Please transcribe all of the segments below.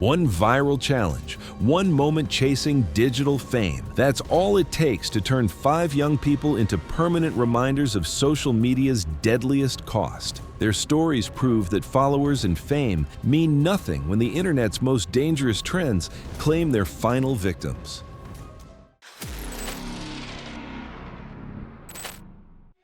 One viral challenge, one moment chasing digital fame. That's all it takes to turn 5 young people into permanent reminders of social media's deadliest cost. Their stories prove that followers and fame mean nothing when the internet's most dangerous trends claim their final victims.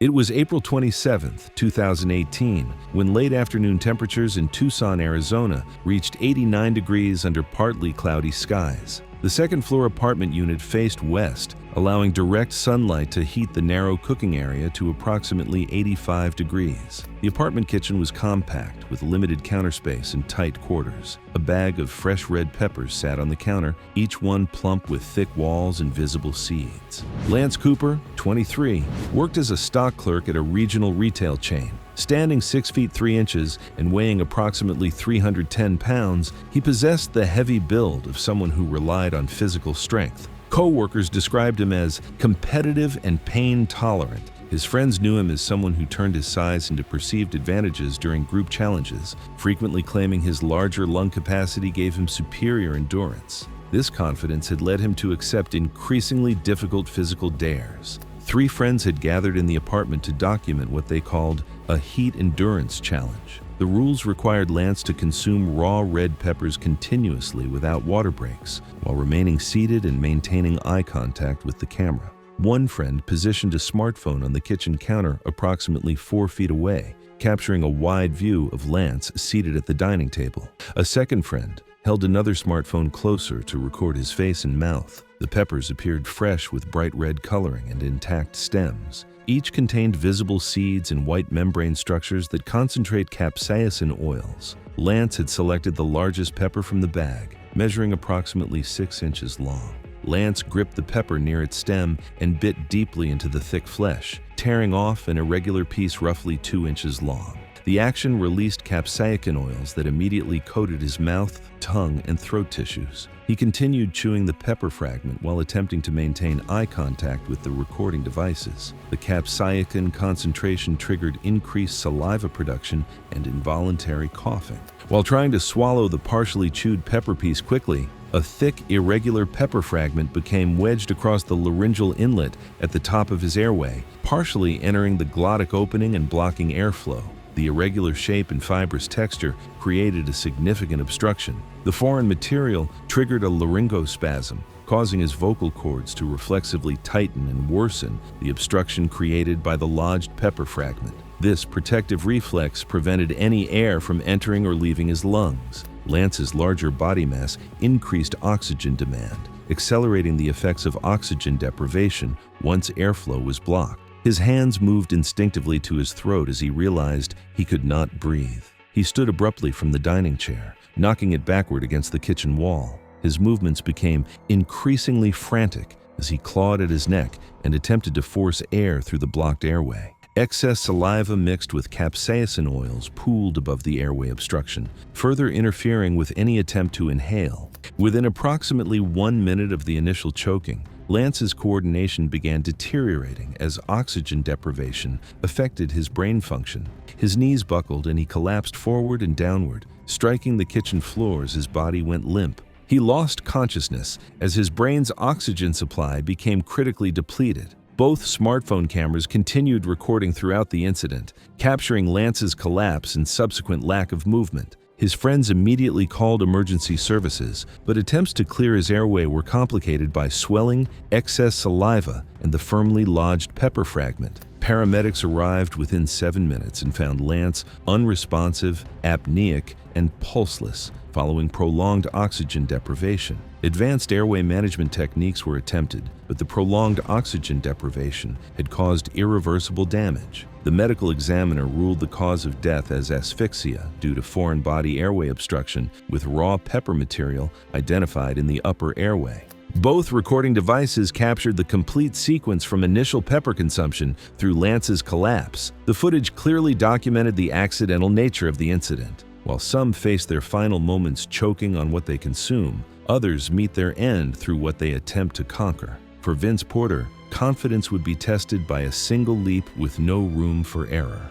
It was April 27, 2018, when late afternoon temperatures in Tucson, Arizona reached 89 degrees under partly cloudy skies. The second-floor apartment unit faced west, allowing direct sunlight to heat the narrow cooking area to approximately 85 degrees. The apartment kitchen was compact, with limited counter space and tight quarters. A bag of fresh red peppers sat on the counter, each one plump with thick walls and visible seeds. Lance Cooper, 23, worked as a stock clerk at a regional retail chain. Standing 6 feet 3 inches and weighing approximately 310 pounds, he possessed the heavy build of someone who relied on physical strength. Co-workers described him as competitive and pain-tolerant. His friends knew him as someone who turned his size into perceived advantages during group challenges, frequently claiming his larger lung capacity gave him superior endurance. This confidence had led him to accept increasingly difficult physical dares. 3 friends had gathered in the apartment to document what they called a heat endurance challenge. The rules required Lance to consume raw red peppers continuously without water breaks, while remaining seated and maintaining eye contact with the camera. One friend positioned a smartphone on the kitchen counter approximately 4 feet away, capturing a wide view of Lance seated at the dining table. A second friend held another smartphone closer to record his face and mouth. The peppers appeared fresh with bright red coloring and intact stems. Each contained visible seeds and white membrane structures that concentrate capsaicin oils. Lance had selected the largest pepper from the bag, measuring approximately 6 inches long. Lance gripped the pepper near its stem and bit deeply into the thick flesh, tearing off an irregular piece roughly 2 inches long. The action released capsaicin oils that immediately coated his mouth, tongue, and throat tissues. He continued chewing the pepper fragment while attempting to maintain eye contact with the recording devices. The capsaicin concentration triggered increased saliva production and involuntary coughing. While trying to swallow the partially chewed pepper piece quickly, a thick, irregular pepper fragment became wedged across the laryngeal inlet at the top of his airway, partially entering the glottic opening and blocking airflow. The irregular shape and fibrous texture created a significant obstruction. The foreign material triggered a laryngospasm, causing his vocal cords to reflexively tighten and worsen the obstruction created by the lodged pepper fragment. This protective reflex prevented any air from entering or leaving his lungs. Lance's larger body mass increased oxygen demand, accelerating the effects of oxygen deprivation once airflow was blocked. His hands moved instinctively to his throat as he realized he could not breathe. He stood abruptly from the dining chair, knocking it backward against the kitchen wall. His movements became increasingly frantic as he clawed at his neck and attempted to force air through the blocked airway. Excess saliva mixed with capsaicin oils pooled above the airway obstruction, further interfering with any attempt to inhale. Within approximately 1 minute of the initial choking, Lance's coordination began deteriorating as oxygen deprivation affected his brain function. His knees buckled and he collapsed forward and downward, striking the kitchen floor as his body went limp. He lost consciousness as his brain's oxygen supply became critically depleted. Both smartphone cameras continued recording throughout the incident, capturing Lance's collapse and subsequent lack of movement. His friends immediately called emergency services, but attempts to clear his airway were complicated by swelling, excess saliva, and the firmly lodged pepper fragment. Paramedics arrived within 7 minutes and found Lance unresponsive, apneic, and pulseless, following prolonged oxygen deprivation. Advanced airway management techniques were attempted, but the prolonged oxygen deprivation had caused irreversible damage. The medical examiner ruled the cause of death as asphyxia due to foreign body airway obstruction with raw pepper material identified in the upper airway. Both recording devices captured the complete sequence from initial pepper consumption through Lance's collapse. The footage clearly documented the accidental nature of the incident. While some face their final moments choking on what they consume, others meet their end through what they attempt to conquer. For Vince Porter, confidence would be tested by a single leap with no room for error.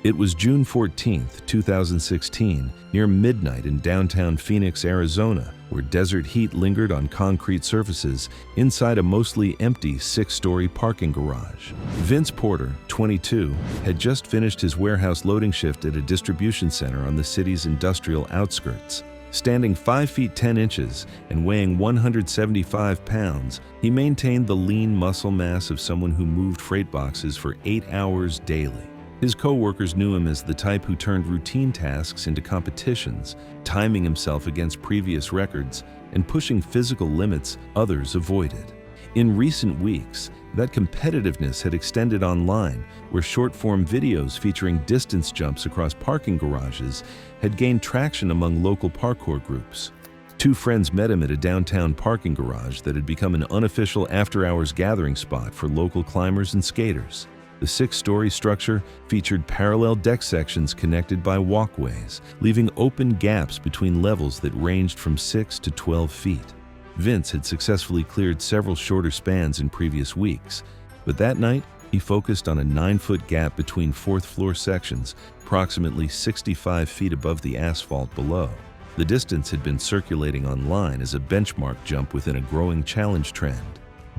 It was June 14, 2016, near midnight in downtown Phoenix, Arizona, where desert heat lingered on concrete surfaces inside a mostly empty 6-story parking garage. Vince Porter, 22, had just finished his warehouse loading shift at a distribution center on the city's industrial outskirts. Standing 5 feet 10 inches and weighing 175 pounds, he maintained the lean muscle mass of someone who moved freight boxes for 8 hours daily. His co-workers knew him as the type who turned routine tasks into competitions, timing himself against previous records and pushing physical limits others avoided. In recent weeks, that competitiveness had extended online, where short-form videos featuring distance jumps across parking garages had gained traction among local parkour groups. 2 friends met him at a downtown parking garage that had become an unofficial after-hours gathering spot for local climbers and skaters. The 6-story structure featured parallel deck sections connected by walkways, leaving open gaps between levels that ranged from 6 to 12 feet. Vince had successfully cleared several shorter spans in previous weeks, but that night he focused on a 9-foot gap between 4th-floor sections, approximately 65 feet above the asphalt below. The distance had been circulating online as a benchmark jump within a growing challenge trend.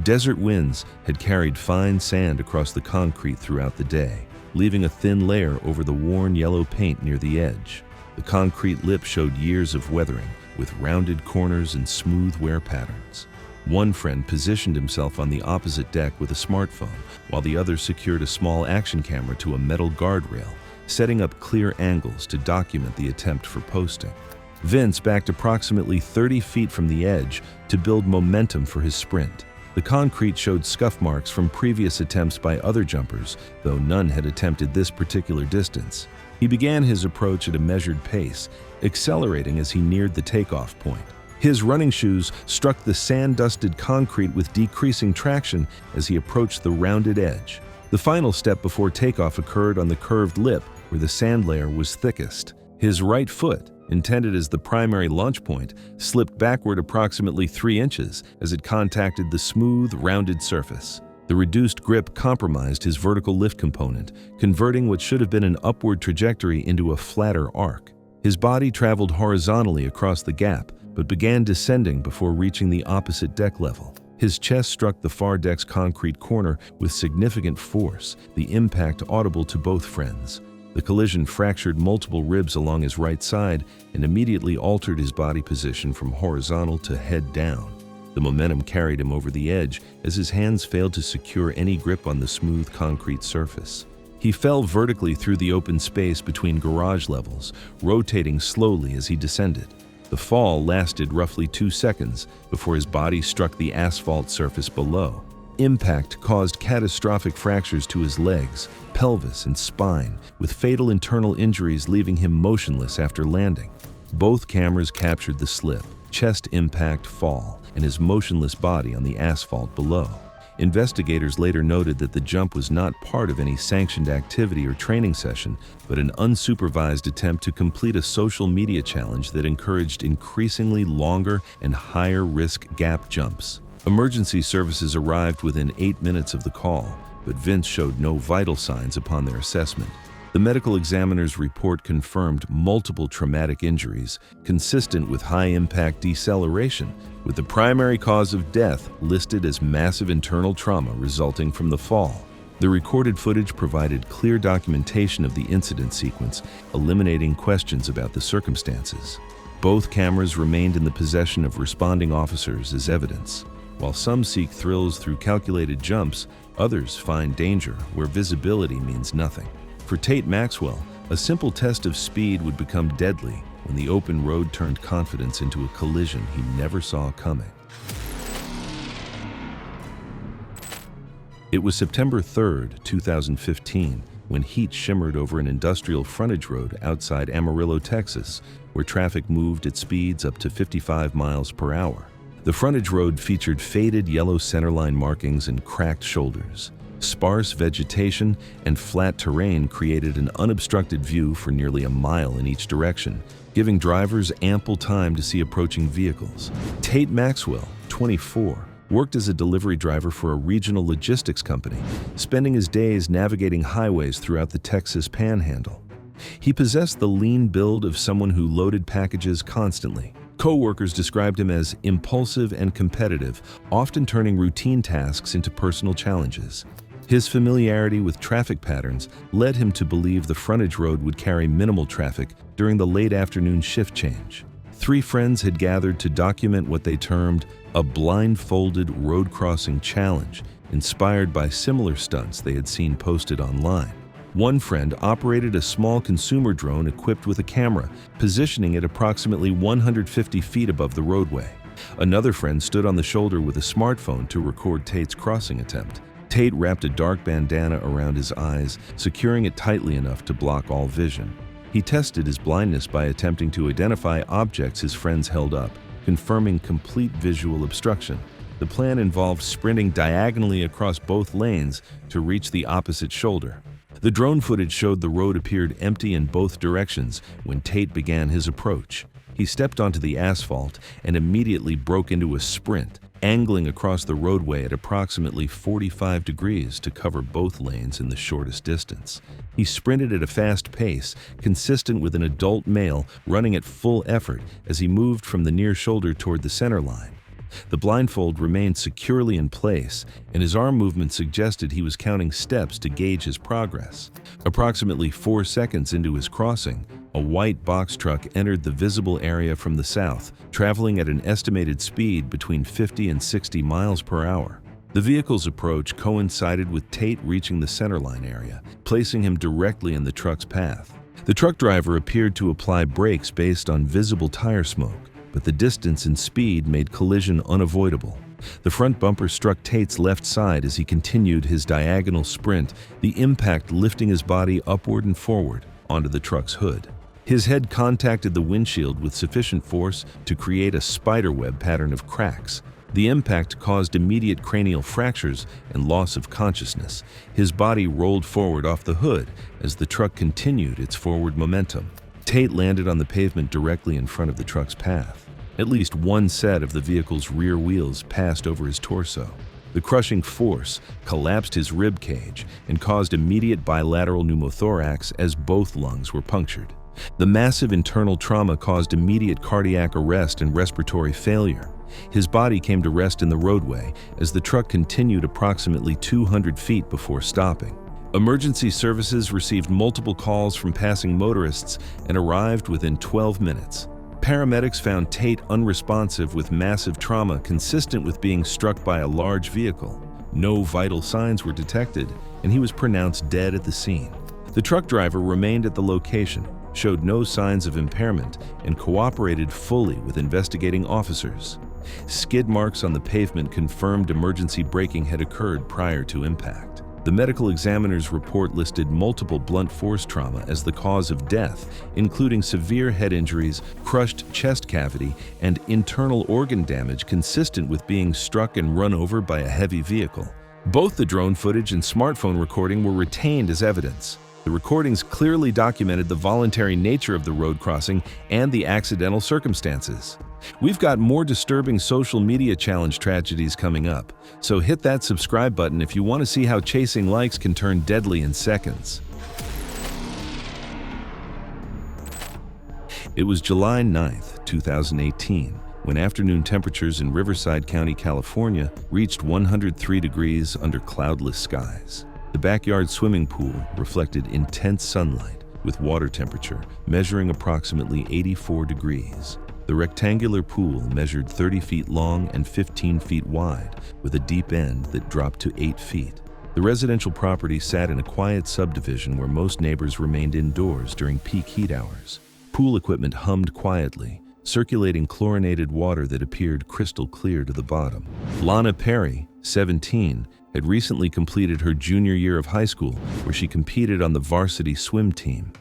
Desert winds had carried fine sand across the concrete throughout the day, leaving a thin layer over the worn yellow paint near the edge. The concrete lip showed years of weathering, with rounded corners and smooth wear patterns. One friend positioned himself on the opposite deck with a smartphone, while the other secured a small action camera to a metal guardrail, setting up clear angles to document the attempt for posting. Vince backed approximately 30 feet from the edge to build momentum for his sprint. The concrete showed scuff marks from previous attempts by other jumpers, though none had attempted this particular distance. He began his approach at a measured pace, accelerating as he neared the takeoff point. His running shoes struck the sand-dusted concrete with decreasing traction as he approached the rounded edge. The final step before takeoff occurred on the curved lip, where the sand layer was thickest. His right foot, intended as the primary launch point, slipped backward approximately 3 inches as it contacted the smooth, rounded surface. The reduced grip compromised his vertical lift component, converting what should have been an upward trajectory into a flatter arc. His body traveled horizontally across the gap, but began descending before reaching the opposite deck level. His chest struck the far deck's concrete corner with significant force, the impact audible to both friends. The collision fractured multiple ribs along his right side and immediately altered his body position from horizontal to head down. The momentum carried him over the edge as his hands failed to secure any grip on the smooth concrete surface. He fell vertically through the open space between garage levels, rotating slowly as he descended. The fall lasted roughly 2 seconds before his body struck the asphalt surface below. Impact caused catastrophic fractures to his legs, pelvis, and spine, with fatal internal injuries leaving him motionless after landing. Both cameras captured the slip, chest impact fall, and his motionless body on the asphalt below. Investigators later noted that the jump was not part of any sanctioned activity or training session, but an unsupervised attempt to complete a social media challenge that encouraged increasingly longer and higher-risk gap jumps. Emergency services arrived within 8 minutes of the call, but Vince showed no vital signs upon their assessment. The medical examiner's report confirmed multiple traumatic injuries, consistent with high-impact deceleration, with the primary cause of death listed as massive internal trauma resulting from the fall. The recorded footage provided clear documentation of the incident sequence, eliminating questions about the circumstances. Both cameras remained in the possession of responding officers as evidence. While some seek thrills through calculated jumps, others find danger where visibility means nothing. For Tate Maxwell, a simple test of speed would become deadly when the open road turned confidence into a collision he never saw coming. It was September 3, 2015, when heat shimmered over an industrial frontage road outside Amarillo, Texas, where traffic moved at speeds up to 55 miles per hour. The frontage road featured faded yellow centerline markings and cracked shoulders. Sparse vegetation and flat terrain created an unobstructed view for nearly a mile in each direction, giving drivers ample time to see approaching vehicles. Tate Maxwell, 24, worked as a delivery driver for a regional logistics company, spending his days navigating highways throughout the Texas Panhandle. He possessed the lean build of someone who loaded packages constantly. Co-workers described him as impulsive and competitive, often turning routine tasks into personal challenges. His familiarity with traffic patterns led him to believe the frontage road would carry minimal traffic during the late afternoon shift change. 3 friends had gathered to document what they termed a blindfolded road crossing challenge, inspired by similar stunts they had seen posted online. One friend operated a small consumer drone equipped with a camera, positioning it approximately 150 feet above the roadway. Another friend stood on the shoulder with a smartphone to record Tate's crossing attempt. Tate wrapped a dark bandana around his eyes, securing it tightly enough to block all vision. He tested his blindness by attempting to identify objects his friends held up, confirming complete visual obstruction. The plan involved sprinting diagonally across both lanes to reach the opposite shoulder. The drone footage showed the road appeared empty in both directions when Tate began his approach. He stepped onto the asphalt and immediately broke into a sprint, angling across the roadway at approximately 45 degrees to cover both lanes in the shortest distance. He sprinted at a fast pace, consistent with an adult male running at full effort as he moved from the near shoulder toward the center line. The blindfold remained securely in place, and his arm movement suggested he was counting steps to gauge his progress. Approximately 4 seconds into his crossing, a white box truck entered the visible area from the south, traveling at an estimated speed between 50 and 60 miles per hour. The vehicle's approach coincided with Tate reaching the centerline area, placing him directly in the truck's path. The truck driver appeared to apply brakes based on visible tire smoke, but the distance and speed made collision unavoidable. The front bumper struck Tate's left side as he continued his diagonal sprint, the impact lifting his body upward and forward onto the truck's hood. His head contacted the windshield with sufficient force to create a spiderweb pattern of cracks. The impact caused immediate cranial fractures and loss of consciousness. His body rolled forward off the hood as the truck continued its forward momentum. Tate landed on the pavement directly in front of the truck's path. At least one set of the vehicle's rear wheels passed over his torso. The crushing force collapsed his rib cage and caused immediate bilateral pneumothorax as both lungs were punctured. The massive internal trauma caused immediate cardiac arrest and respiratory failure. His body came to rest in the roadway as the truck continued approximately 200 feet before stopping. Emergency services received multiple calls from passing motorists and arrived within 12 minutes. Paramedics found Tate unresponsive with massive trauma consistent with being struck by a large vehicle. No vital signs were detected, and he was pronounced dead at the scene. The truck driver remained at the location, showed no signs of impairment, and cooperated fully with investigating officers. Skid marks on the pavement confirmed emergency braking had occurred prior to impact. The medical examiner's report listed multiple blunt force trauma as the cause of death, including severe head injuries, crushed chest cavity, and internal organ damage consistent with being struck and run over by a heavy vehicle. Both the drone footage and smartphone recording were retained as evidence. The recordings clearly documented the voluntary nature of the road crossing and the accidental circumstances. We've got more disturbing social media challenge tragedies coming up, so hit that subscribe button if you want to see how chasing likes can turn deadly in seconds. It was July 9th, 2018, when afternoon temperatures in Riverside County, California reached 103 degrees under cloudless skies. The backyard swimming pool reflected intense sunlight, with water temperature measuring approximately 84 degrees. The rectangular pool measured 30 feet long and 15 feet wide, with a deep end that dropped to 8 feet. The residential property sat in a quiet subdivision where most neighbors remained indoors during peak heat hours. Pool equipment hummed quietly, circulating chlorinated water that appeared crystal clear to the bottom. Lana Perry, 17, had recently completed her junior year of high school, where she competed on the varsity swim team.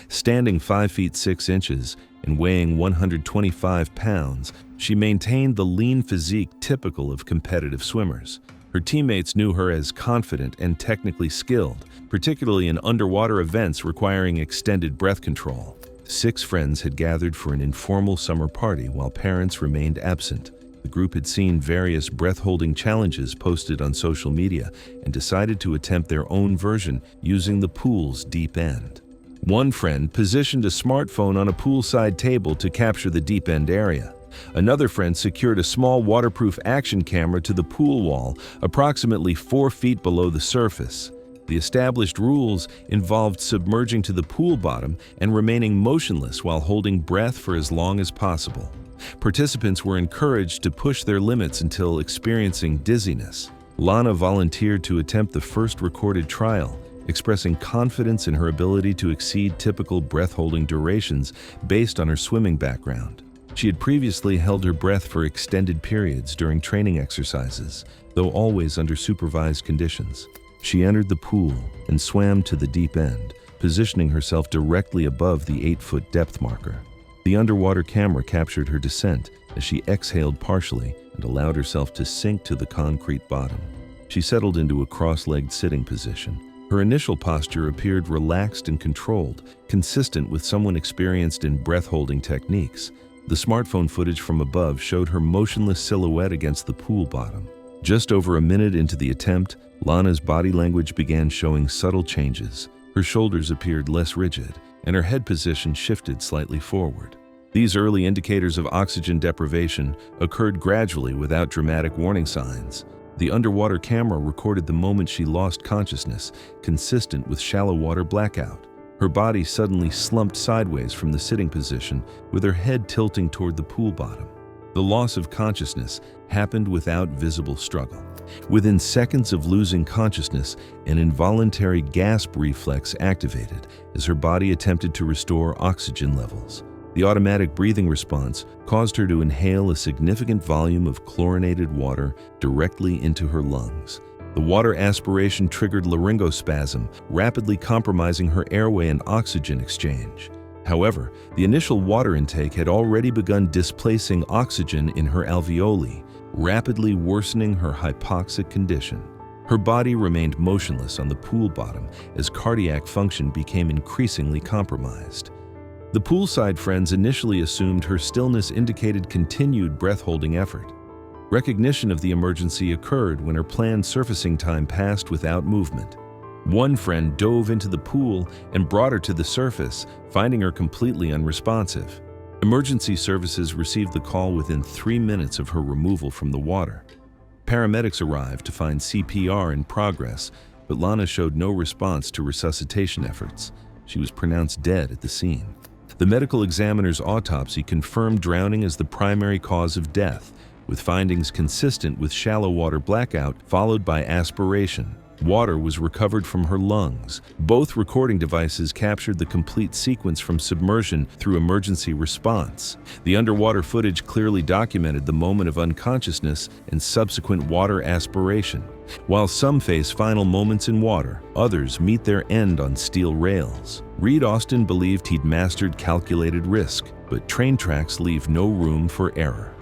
Standing 5 feet 6 inches and weighing 125 pounds, she maintained the lean physique typical of competitive swimmers. Her teammates knew her as confident and technically skilled, particularly in underwater events requiring extended breath control. 6 friends had gathered for an informal summer party while parents remained absent. The group had seen various breath-holding challenges posted on social media and decided to attempt their own version using the pool's deep end. One friend positioned a smartphone on a poolside table to capture the deep end area. Another friend secured a small waterproof action camera to the pool wall, approximately 4 feet below the surface. The established rules involved submerging to the pool bottom and remaining motionless while holding breath for as long as possible. Participants were encouraged to push their limits until experiencing dizziness. Lana volunteered to attempt the first recorded trial, expressing confidence in her ability to exceed typical breath-holding durations based on her swimming background. She had previously held her breath for extended periods during training exercises, though always under supervised conditions. She entered the pool and swam to the deep end, positioning herself directly above the 8-foot depth marker. The underwater camera captured her descent as she exhaled partially and allowed herself to sink to the concrete bottom. She settled into a cross-legged sitting position. Her initial posture appeared relaxed and controlled, consistent with someone experienced in breath-holding techniques. The smartphone footage from above showed her motionless silhouette against the pool bottom. Just over a minute into the attempt, Lana's body language began showing subtle changes. Her shoulders appeared less rigid, and her head position shifted slightly forward. These early indicators of oxygen deprivation occurred gradually without dramatic warning signs. The underwater camera recorded the moment she lost consciousness, consistent with shallow water blackout. Her body suddenly slumped sideways from the sitting position, with her head tilting toward the pool bottom. The loss of consciousness happened without visible struggle. Within seconds of losing consciousness, an involuntary gasp reflex activated as her body attempted to restore oxygen levels. The automatic breathing response caused her to inhale a significant volume of chlorinated water directly into her lungs. The water aspiration triggered laryngospasm, rapidly compromising her airway and oxygen exchange. However, the initial water intake had already begun displacing oxygen in her alveoli, rapidly worsening her hypoxic condition. Her body remained motionless on the pool bottom as cardiac function became increasingly compromised. The poolside friends initially assumed her stillness indicated continued breath-holding effort. Recognition of the emergency occurred when her planned surfacing time passed without movement. One friend dove into the pool and brought her to the surface, finding her completely unresponsive. Emergency services received the call within 3 minutes of her removal from the water. Paramedics arrived to find CPR in progress, but Lana showed no response to resuscitation efforts. She was pronounced dead at the scene. The medical examiner's autopsy confirmed drowning as the primary cause of death, with findings consistent with shallow water blackout followed by aspiration. Water was recovered from her lungs. Both recording devices captured the complete sequence from submersion through emergency response. The underwater footage clearly documented the moment of unconsciousness and subsequent water aspiration. While some face final moments in water, others meet their end on steel rails. Reed Austin believed he'd mastered calculated risk, but train tracks leave no room for error.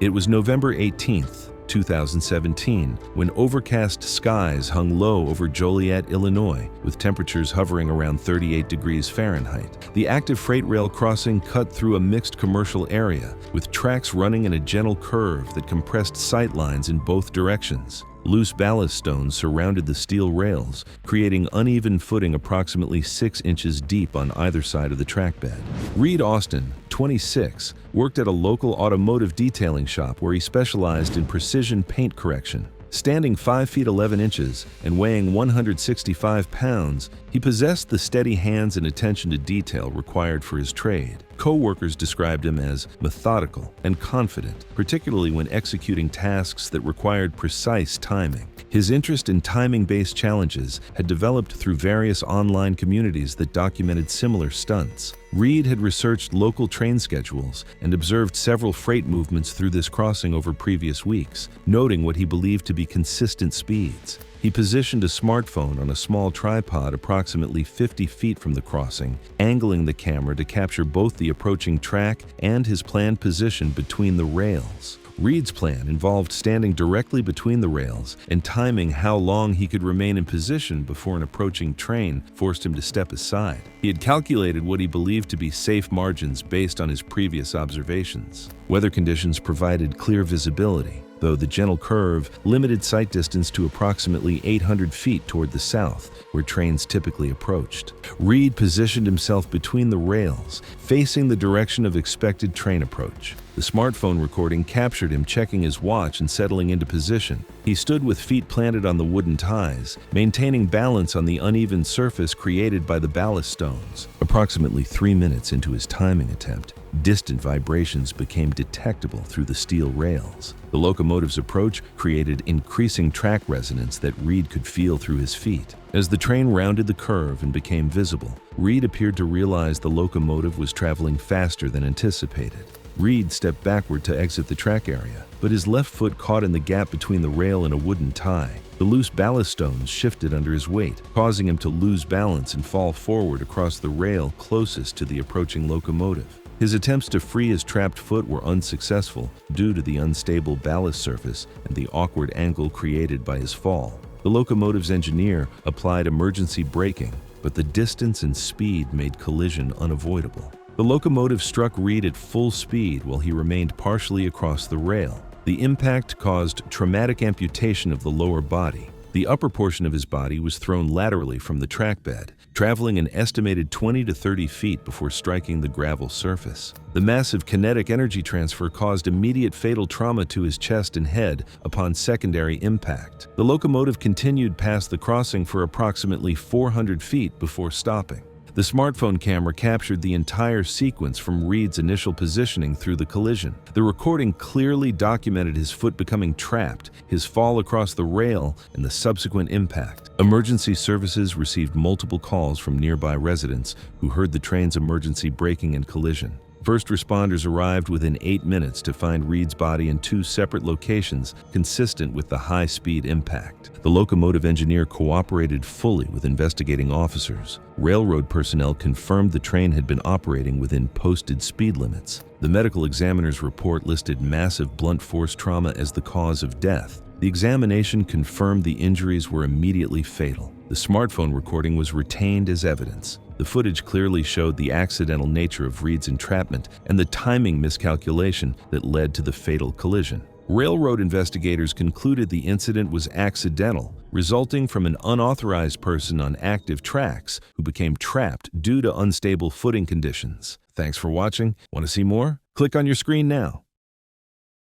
It was November 18th, 2017, when overcast skies hung low over Joliet, Illinois, with temperatures hovering around 38 degrees Fahrenheit. The active freight rail crossing cut through a mixed commercial area, with tracks running in a gentle curve that compressed sight lines in both directions. Loose ballast stones surrounded the steel rails, creating uneven footing approximately 6 inches deep on either side of the track bed. Reed Austin, 26, worked at a local automotive detailing shop where he specialized in precision paint correction. Standing 5 feet 11 inches and weighing 165 pounds, he possessed the steady hands and attention to detail required for his trade. Co-workers described him as methodical and confident, particularly when executing tasks that required precise timing. His interest in timing-based challenges had developed through various online communities that documented similar stunts. Reed had researched local train schedules and observed several freight movements through this crossing over previous weeks, noting what he believed to be consistent speeds. He positioned a smartphone on a small tripod approximately 50 feet from the crossing, angling the camera to capture both the approaching track and his planned position between the rails. Reed's plan involved standing directly between the rails and timing how long he could remain in position before an approaching train forced him to step aside. He had calculated what he believed to be safe margins based on his previous observations. Weather conditions provided clear visibility, though the gentle curve limited sight distance to approximately 800 feet toward the south, where trains typically approached. Reed positioned himself between the rails, facing the direction of expected train approach. The smartphone recording captured him checking his watch and settling into position. He stood with feet planted on the wooden ties, maintaining balance on the uneven surface created by the ballast stones. Approximately 3 minutes into his timing attempt, distant vibrations became detectable through the steel rails. The locomotive's approach created increasing track resonance that Reed could feel through his feet. As the train rounded the curve and became visible, Reed appeared to realize the locomotive was traveling faster than anticipated. Reed stepped backward to exit the track area, but his left foot caught in the gap between the rail and a wooden tie. The loose ballast stones shifted under his weight, causing him to lose balance and fall forward across the rail closest to the approaching locomotive. His attempts to free his trapped foot were unsuccessful due to the unstable ballast surface and the awkward angle created by his fall. The locomotive's engineer applied emergency braking, but the distance and speed made collision unavoidable. The locomotive struck Reed at full speed while he remained partially across the rail. The impact caused traumatic amputation of the lower body. The upper portion of his body was thrown laterally from the track bed, traveling an estimated 20 to 30 feet before striking the gravel surface. The massive kinetic energy transfer caused immediate fatal trauma to his chest and head upon secondary impact. The locomotive continued past the crossing for approximately 400 feet before stopping. The smartphone camera captured the entire sequence from Reed's initial positioning through the collision. The recording clearly documented his foot becoming trapped, his fall across the rail, and the subsequent impact. Emergency services received multiple calls from nearby residents who heard the train's emergency braking and collision. First responders arrived within 8 minutes to find Reed's body in 2 separate locations consistent with the high-speed impact. The locomotive engineer cooperated fully with investigating officers. Railroad personnel confirmed the train had been operating within posted speed limits. The medical examiner's report listed massive blunt force trauma as the cause of death. The examination confirmed the injuries were immediately fatal. The smartphone recording was retained as evidence. The footage clearly showed the accidental nature of Reed's entrapment and the timing miscalculation that led to the fatal collision. Railroad investigators concluded the incident was accidental, resulting from an unauthorized person on active tracks who became trapped due to unstable footing conditions. Thanks for watching. Want to see more? Click on your screen now.